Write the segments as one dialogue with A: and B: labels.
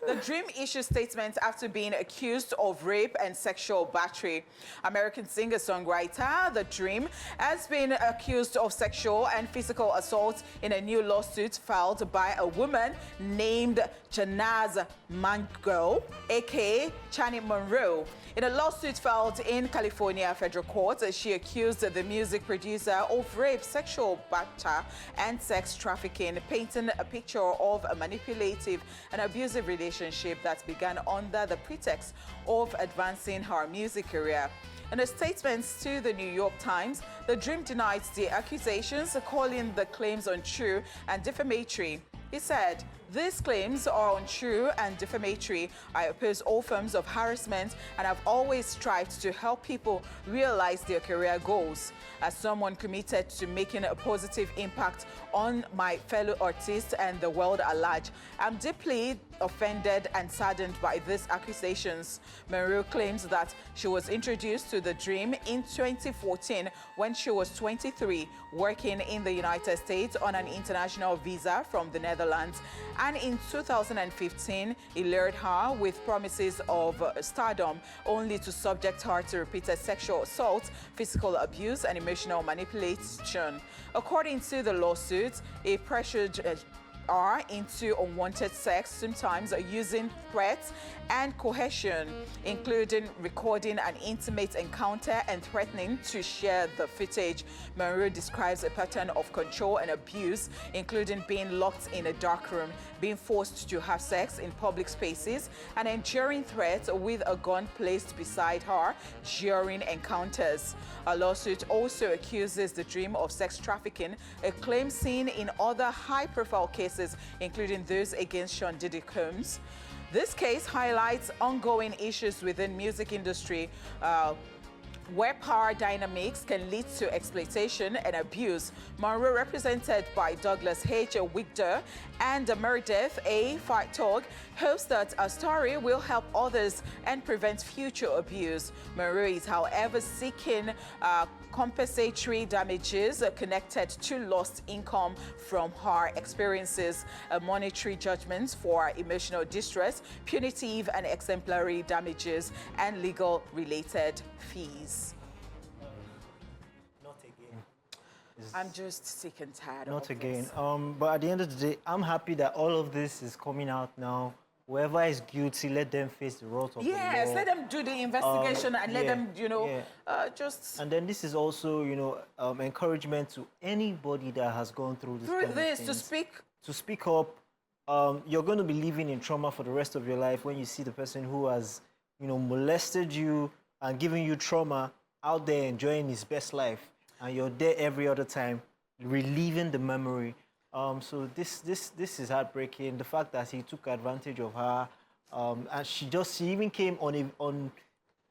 A: The Dream issued statements after being accused of rape and sexual battery. American singer-songwriter The Dream has been accused of sexual and physical assault in a new lawsuit filed by a woman named Chanaaz Mangroe, aka Channii Monroe. In a lawsuit filed in California federal court, she accused the music producer of rape, sexual battery, and sex trafficking, painting a picture of a manipulative and abusive relationship that began under the pretext of advancing her music career. In a statement to the New York Times, The Dream denied the accusations, calling the claims untrue and defamatory. He said, "These claims are untrue and defamatory. I oppose all forms of harassment and have always strived to help people realize their career goals. As someone committed to making a positive impact on my fellow artists and the world at large, I'm deeply offended and saddened by these accusations." Monroe claims that she was introduced to The Dream in 2014 when she was 23, working in the United States on an international visa from the Netherlands. And in 2015, he lured her with promises of stardom, only to subject her to repeated sexual assault, physical abuse, and emotional manipulation. According to the lawsuit, he pressured her into unwanted sex, sometimes using threats and coercion, including recording an intimate encounter and threatening to share the footage. Monroe describes a pattern of control and abuse, including being locked in a dark room, being forced to have sex in public spaces, and enduring threats with a gun placed beside her during encounters. A lawsuit also accuses The Dream of sex trafficking, a claim seen in other high-profile cases, including those against Sean Diddy Combs. This case highlights ongoing issues within music industry, where power dynamics can lead to exploitation and abuse. Monroe, represented by Douglas H. Wigder and Meredith A. Fartog, hopes that our story will help others and prevent future abuse. Monroe is, however, seeking compensatory damages connected to lost income from her experiences, monetary judgments for emotional distress, punitive and exemplary damages, and legal-related fees.
B: Not again.
A: I'm just sick and tired
B: Not
A: of
B: again.
A: this.
B: But at the end of the day, I'm happy that all of this is coming out now. Whoever is guilty, let them face the wrath of the law.
A: Yes, let them do the investigation and let them, just...
B: And then this is also, encouragement to anybody that has gone through this kind of things. To speak up. You're going to be living in trauma for the rest of your life when you see the person who has, molested you and giving you trauma out there enjoying his best life, and you're there every other time, reliving the memory. So this is heartbreaking. The fact that he took advantage of her, and she even came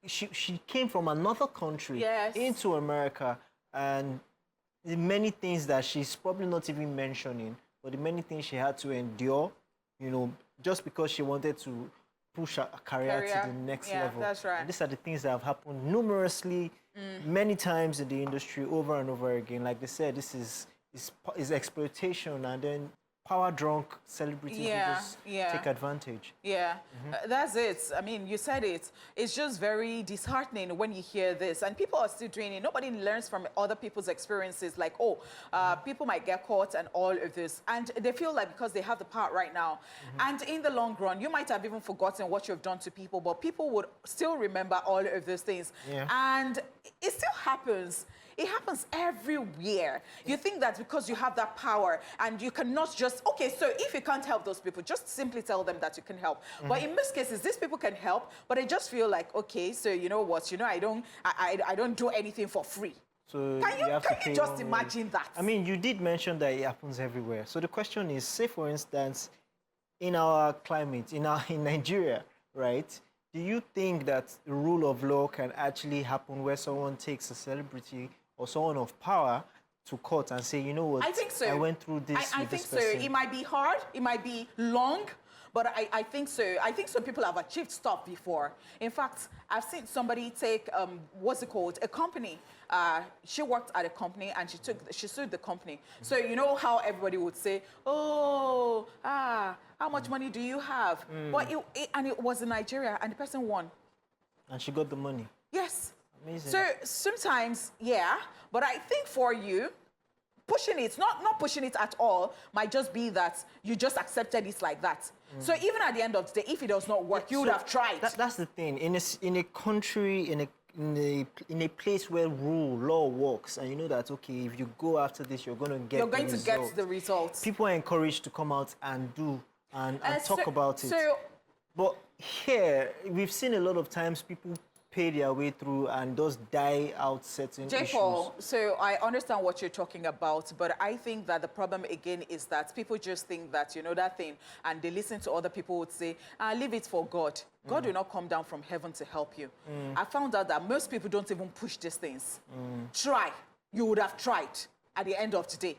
B: she came from another country into America, and the many things that she's probably not even mentioning, but the many things she had to endure, just because she wanted to push her career to the next level.
A: That's right.
B: And these are the things that have happened numerously, many times in the industry, over and over again. Like they said, this is exploitation, and then power-drunk celebrities who just take advantage. Yeah,
A: that's it. I mean, you said it. It's just very disheartening when you hear this. And people are still doing it. Nobody learns from other people's experiences, like, people might get caught and all of this. And they feel like because they have the power right now. And in the long run, you might have even forgotten what you've done to people, but people would still remember all of those things. And it still happens. It happens everywhere. You think that because you have that power and you cannot just, okay, so if you can't help those people, just simply tell them that you can help. But in most cases, these people can help, but they just feel like, okay, so you know what, I don't do anything for free. So can you just imagine that?
B: I mean, you did mention that it happens everywhere. So the question is, say for instance, in our climate, in Nigeria, right? Do you think that the rule of law can actually happen where someone takes a celebrity or someone of power to court and say, you know what,
A: I think so.
B: I went through this
A: I
B: with
A: think
B: this person.
A: so. It might be hard, it might be long, But I think so. I think some people have achieved stuff before. In fact, I've seen somebody take, what's it called, a company. She worked at a company and she sued the company. So you know how everybody would say, oh, how much money do you have? But it was in Nigeria and the person won.
B: And she got the money.
A: Yes.
B: Amazing.
A: So sometimes, yeah, but I think for you, pushing it, not pushing it at all, might just be that you just accepted it like that. So even at the end of the day, if it does not work, you would have tried.
B: That's the thing. In a country, in a place where law works, and you know that, okay, if you go after this, you're going to get
A: the results.
B: People are encouraged to come out and do and talk about it. But here, we've seen a lot of times people pay their way through and just die out certain issues.
A: Paul, so I understand what you're talking about, but I think that the problem again is that people just think that, you know, that thing, and they listen to other people would say, leave it for God. God will not come down from heaven to help you. I found out that most people don't even push these things. Try. You would have tried at the end of the day.